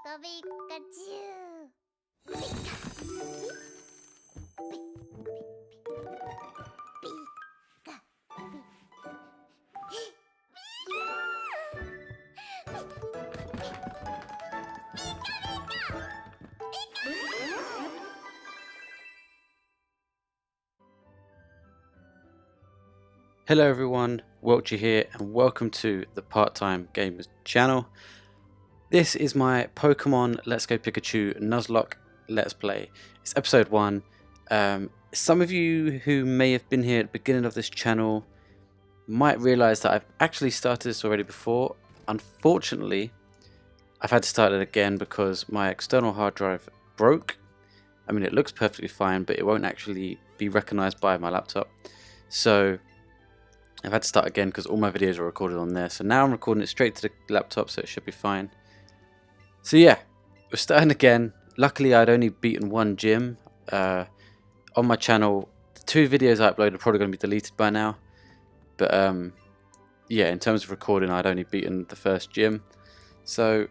Pikachu. Hello everyone, Welcher here and welcome to the Part-Time Gamers channel. This is my Pokemon Let's Go Pikachu Nuzlocke Let's Play. It's episode 1. Some of you who may have been here at the beginning of this channel might realise that I've actually started this already before. Unfortunately, I've had to start it again because my external hard drive broke. I mean, it looks perfectly fine, but it won't actually be recognised by my laptop. So I've had to start again because all my videos are recorded on there. So now I'm recording it straight to the laptop, so it should be fine. So yeah, we're starting again. Luckily, I'd only beaten one gym. On my channel, the 2 videos I uploaded are probably going to be deleted by now. But yeah, in terms of recording, I'd only beaten the first gym. So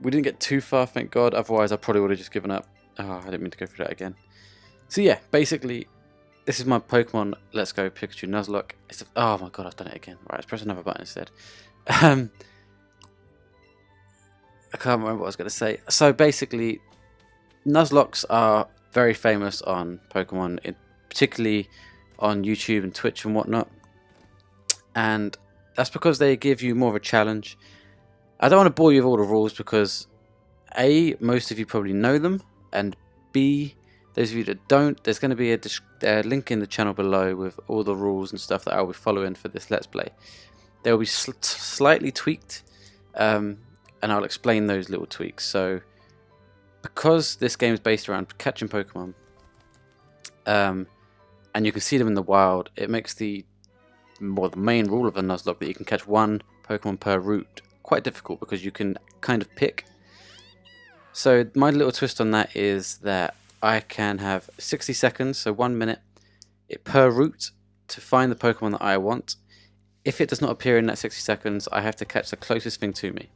we didn't get too far, thank God. Otherwise, I probably would have just given up. Oh, I didn't mean to go through that again. So yeah, basically, this is my Pokemon Let's Go Pikachu Nuzlocke. Oh my god, I've done it again. Right, let's press another button instead. I can't remember what I was going to say. So basically, Nuzlockes are very famous on Pokemon, particularly on YouTube and Twitch and whatnot. And that's because they give you more of a challenge. I don't want to bore you with all the rules because A, most of you probably know them, and B, those of you that don't, there's going to be a link in the channel below with all the rules and stuff that I'll be following for this Let's Play. They'll be slightly tweaked, and I'll explain those little tweaks. So, because this game is based around catching Pokemon, and you can see them in the wild, it makes the main rule of a Nuzlocke that you can catch one Pokemon per route quite difficult because you can kind of pick. So my little twist on that is that I can have 60 seconds, so 1 minute, per route to find the Pokemon that I want. If it does not appear in that 60 seconds, I have to catch the closest thing to me.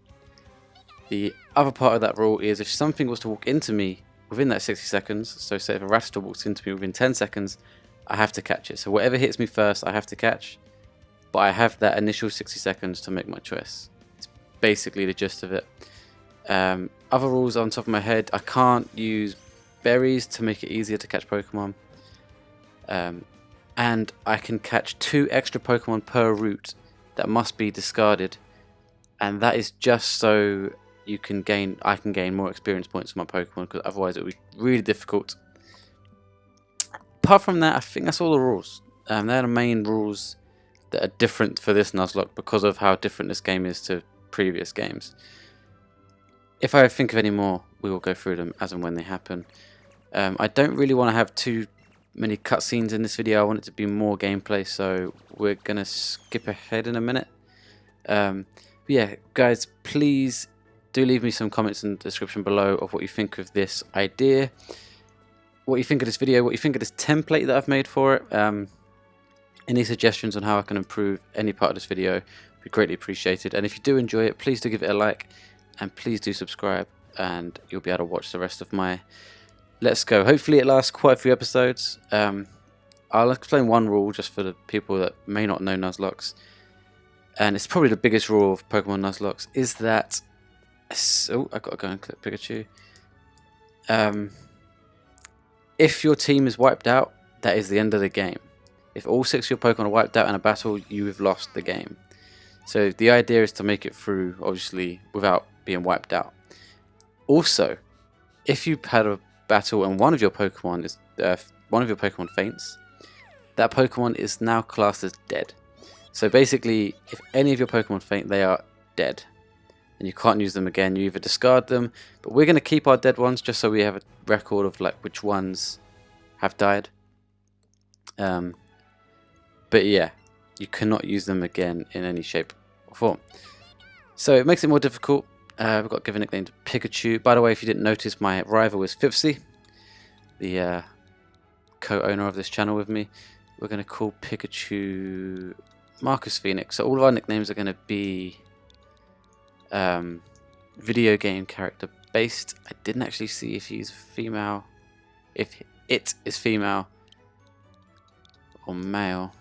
The other part of that rule is if something was to walk into me within that 60 seconds, so say if a Rattata walks into me within 10 seconds, I have to catch it. So whatever hits me first, I have to catch, but I have that initial 60 seconds to make my choice. It's basically the gist of it. Other rules on top of my head, I can't use berries to make it easier to catch Pokemon, and I can catch 2 extra Pokemon per route that must be discarded, and that is just so I can gain more experience points for my Pokemon, because otherwise it would be really difficult. Apart from that, I think that's all the rules. They're the main rules that are different for this Nuzlocke because of how different this game is to previous games. If I think of any more, we will go through them as and when they happen. I don't really want to have too many cutscenes in this video. I want it to be more gameplay, so we're going to skip ahead in a minute. Yeah, guys, please do leave me some comments in the description below of what you think of this idea, what you think of this video, what you think of this template that I've made for it. Any suggestions on how I can improve any part of this video would be greatly appreciated. And if you do enjoy it, please do give it a like, and please do subscribe, and you'll be able to watch the rest of my Let's Go. Hopefully it lasts quite a few episodes. I'll explain one rule just for the people that may not know Nuzlockes, and it's probably the biggest rule of Pokemon Nuzlockes, is that... Oh, I've got to go and click Pikachu. If your team is wiped out, that is the end of the game. If all 6 of your Pokemon are wiped out in a battle, you have lost the game. So the idea is to make it through, obviously, without being wiped out. Also, if you've had a battle and one of your Pokemon faints, that Pokemon is now classed as dead. So basically, if any of your Pokemon faint, they are dead, and you can't use them again. You either discard them, but we're going to keep our dead ones just so we have a record of like which ones have died. But yeah, you cannot use them again in any shape or form. So it makes it more difficult. We've got to give a nickname to Pikachu. By the way, if you didn't notice, my rival is Fipsy, the co-owner of this channel with me. We're going to call Pikachu Marcus Phoenix. So all of our nicknames are going to be video game character based. I didn't actually see if he's female, if it is female or male.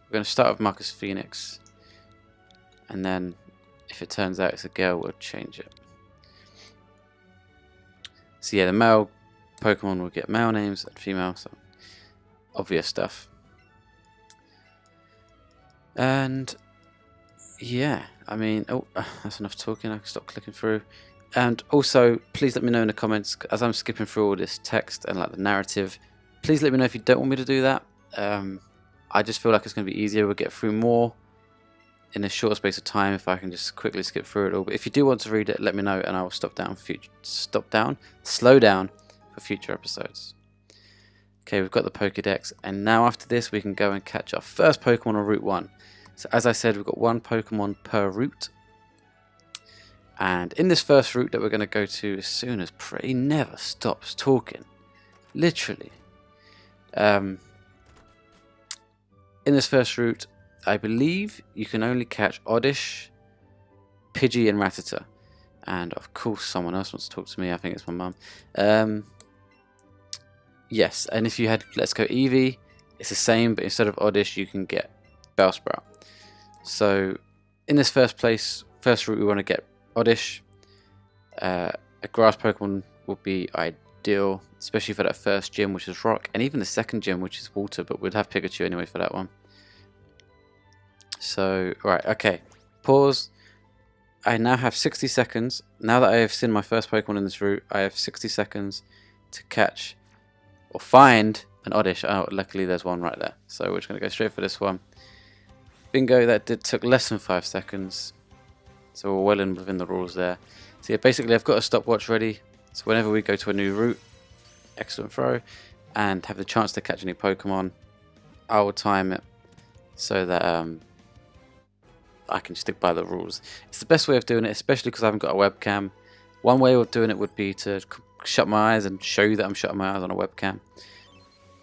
We're going to start with Marcus Phoenix, and then if it turns out it's a girl, we'll change it. So yeah, the male Pokemon will get male names and female, so obvious stuff. And yeah, I mean, oh, that's enough talking. I can stop clicking through. And also, please let me know in the comments, as I'm skipping through all this text and like the narrative, please let me know if you don't want me to do that. I just feel like it's going to be easier. We'll get through more in a short space of time if I can just quickly skip through it all. But if you do want to read it, let me know, and I will slow down for future episodes. Okay, we've got the Pokédex, and now after this, we can go and catch our first Pokemon on Route 1. So as I said, we've got one Pokemon per route. And in this first route that we're going to go to as soon as he never stops talking. Literally. In this first route, I believe you can only catch Oddish, Pidgey, and Rattata. And of course someone else wants to talk to me. I think it's my mum. Yes, and if you had Let's Go Eevee, it's the same, but instead of Oddish, you can get Bellsprout. So in this first route, we want to get Oddish. A grass Pokemon would be ideal, especially for that first gym, which is Rock, and even the second gym, which is Water, but we'd have Pikachu anyway for that one. So, right, okay, pause. I now have 60 seconds. Now that I have seen my first Pokemon in this route, I have 60 seconds to catch or find an Oddish. Oh, luckily there's one right there. So we're just going to go straight for this one. Bingo, that took less than 5 seconds. So we're well in within the rules there. So yeah, basically I've got a stopwatch ready. So whenever we go to a new route, excellent throw, and have the chance to catch any Pokemon, I will time it so that I can stick by the rules. It's the best way of doing it, especially because I haven't got a webcam. One way of doing it would be to shut my eyes and show you that I'm shutting my eyes on a webcam.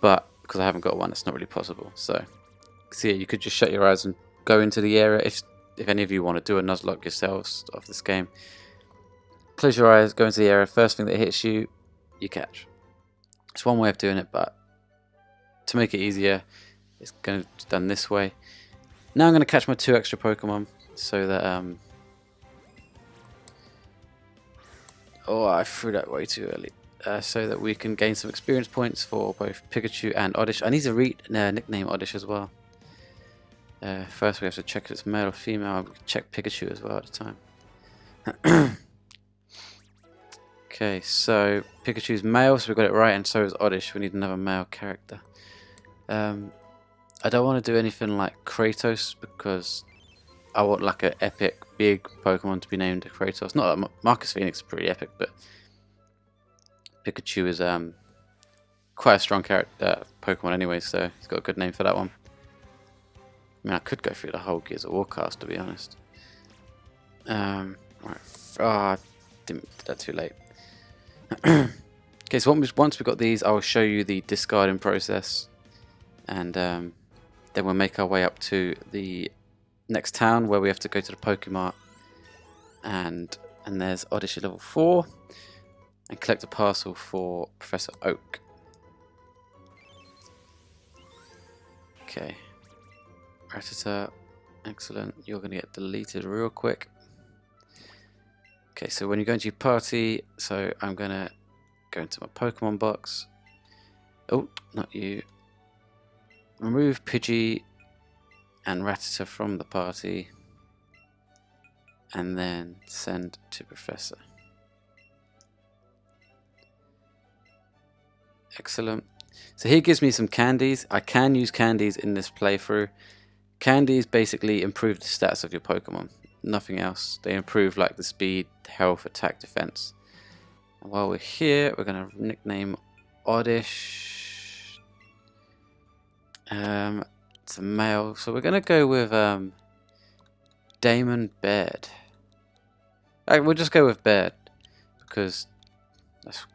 But because I haven't got one, it's not really possible. So yeah, you could just shut your eyes and go into the area. If any of you want to do a Nuzlocke yourselves of this game, close your eyes, go into the area. First thing that hits you, you catch. It's one way of doing it, but to make it easier, it's going to be done this way. Now I'm going to catch my 2 extra Pokemon so that oh, I threw that way too early. So that we can gain some experience points for both Pikachu and Oddish. I need to nickname Oddish as well. First we have to check if it's male or female. We can check Pikachu as well at the time. Okay, so Pikachu's male, so we got it right, and so is Oddish. We need another male character. I don't want to do anything like Kratos because I want like an epic big Pokemon to be named Kratos. Not that Marcus Phoenix is pretty epic, but Pikachu is quite a strong character Pokemon anyway, so he's got a good name for that one. I mean, I could go through the whole Gears of War cast, to be honest. Right. Oh, I did that too late. Okay, so once we've got these, I will show you the discarding process, and then we'll make our way up to the next town where we have to go to the Pokemart, and there's Oddish at level 4, and collect a parcel for Professor Oak. Okay, Rattata, excellent. You're going to get deleted real quick. Okay, so when you go into your party, so I'm going to go into my Pokemon box. Oh, not you. Remove Pidgey and Rattata from the party, and then send to Professor. Excellent. So he gives me some candies. I can use candies in this playthrough. Candies basically improve the stats of your Pokemon. Nothing else. They improve like the speed, health, attack, defense. And while we're here, we're going to nickname Oddish. It's a male, so we're going to go with Damon Baird. We'll just go with Baird because that's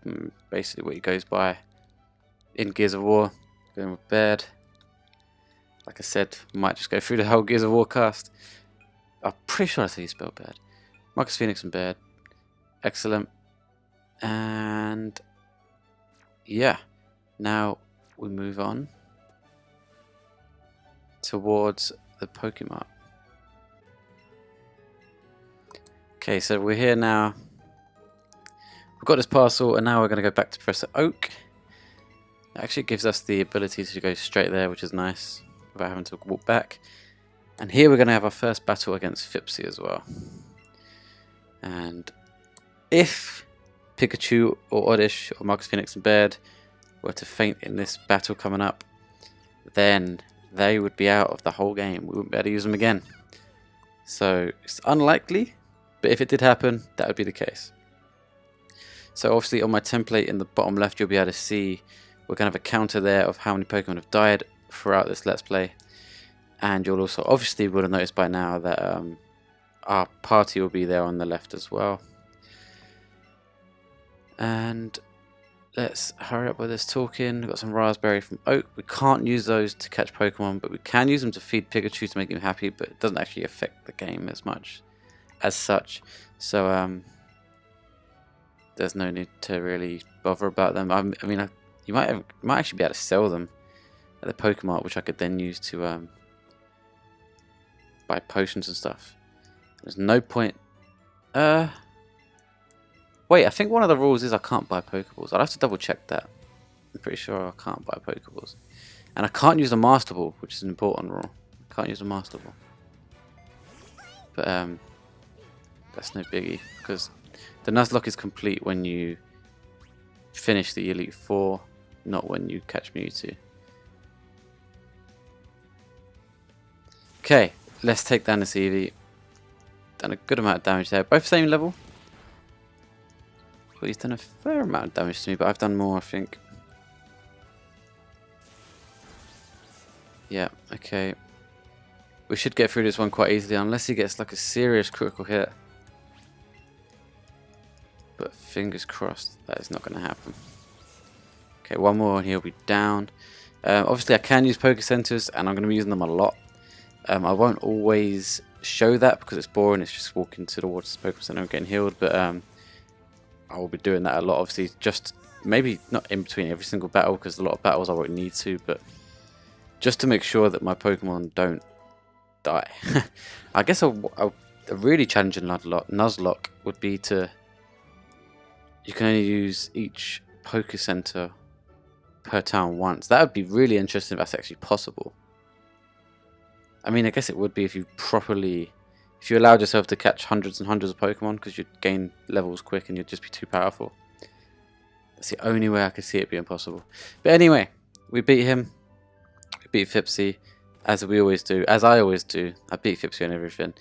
basically what he goes by in Gears of War. Going with Baird. Like I said, might just go through the whole Gears of War cast. I'm pretty sure that's how you spell Baird. Marcus Phoenix and Baird. Excellent. And yeah, now we move on towards the Pokemon. Okay, so we're here now. We've got this parcel, and now we're going to go back to Professor Oak. It actually gives us the ability to go straight there, which is nice, without having to walk back. And here we're going to have our first battle against Fipsy as well. And if Pikachu or Oddish or Marcus Phoenix and Baird were to faint in this battle coming up, then they would be out of the whole game. We wouldn't be able to use them again. So it's unlikely, but if it did happen, that would be the case. So obviously on my template in the bottom left, you'll be able to see we're going to have a counter there of how many Pokemon have died throughout this Let's Play. And you'll also obviously would have noticed by now that our party will be there on the left as well. And let's hurry up with this talking. We've got some Raspberry from Oak. We can't use those to catch Pokemon, but we can use them to feed Pikachu to make him happy, but it doesn't actually affect the game as much as such. So there's no need to really bother about them. I mean, you might actually be able to sell them at the Pokemart, which I could then use to buy potions and stuff. There's no point. Wait, I think one of the rules is I can't buy Pokeballs. I'll have to double check that. I'm pretty sure I can't buy Pokeballs. And I can't use the Master Ball, which is an important rule. I can't use the Master Ball. But that's no biggie, because the Nuzlocke is complete when you finish the Elite Four, not when you catch Mewtwo. Okay, let's take down this Eevee. Done a good amount of damage there. Both same level. Well, he's done a fair amount of damage to me, but I've done more, I think. Yeah, okay. We should get through this one quite easily, unless he gets like a serious critical hit. But fingers crossed, that is not going to happen. Okay, one more and he'll be down. Obviously I can use Poké Centers, and I'm going to be using them a lot. I won't always show that because it's boring, it's just walking towards the Poké Center and getting healed, but I will be doing that a lot, obviously, just maybe not in between every single battle, because a lot of battles I won't need to, but just to make sure that my Pokemon don't die. I guess a really challenging Nuzlocke would be to... You can only use each Poké Center per town once. That would be really interesting if that's actually possible. I mean, I guess it would be if you properly... If you allowed yourself to catch hundreds and hundreds of Pokemon, because you'd gain levels quick and you'd just be too powerful. That's the only way I could see it being possible. But anyway, we beat him. We beat Fipsy, as we always do. As I always do. I beat Fipsy on everything.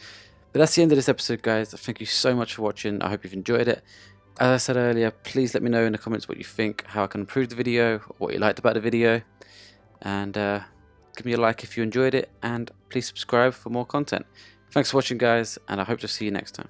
But that's the end of this episode, guys. Thank you so much for watching. I hope you've enjoyed it. As I said earlier, please let me know in the comments what you think, how I can improve the video, what you liked about the video. And give me a like if you enjoyed it. And please subscribe for more content. Thanks for watching, guys, and I hope to see you next time.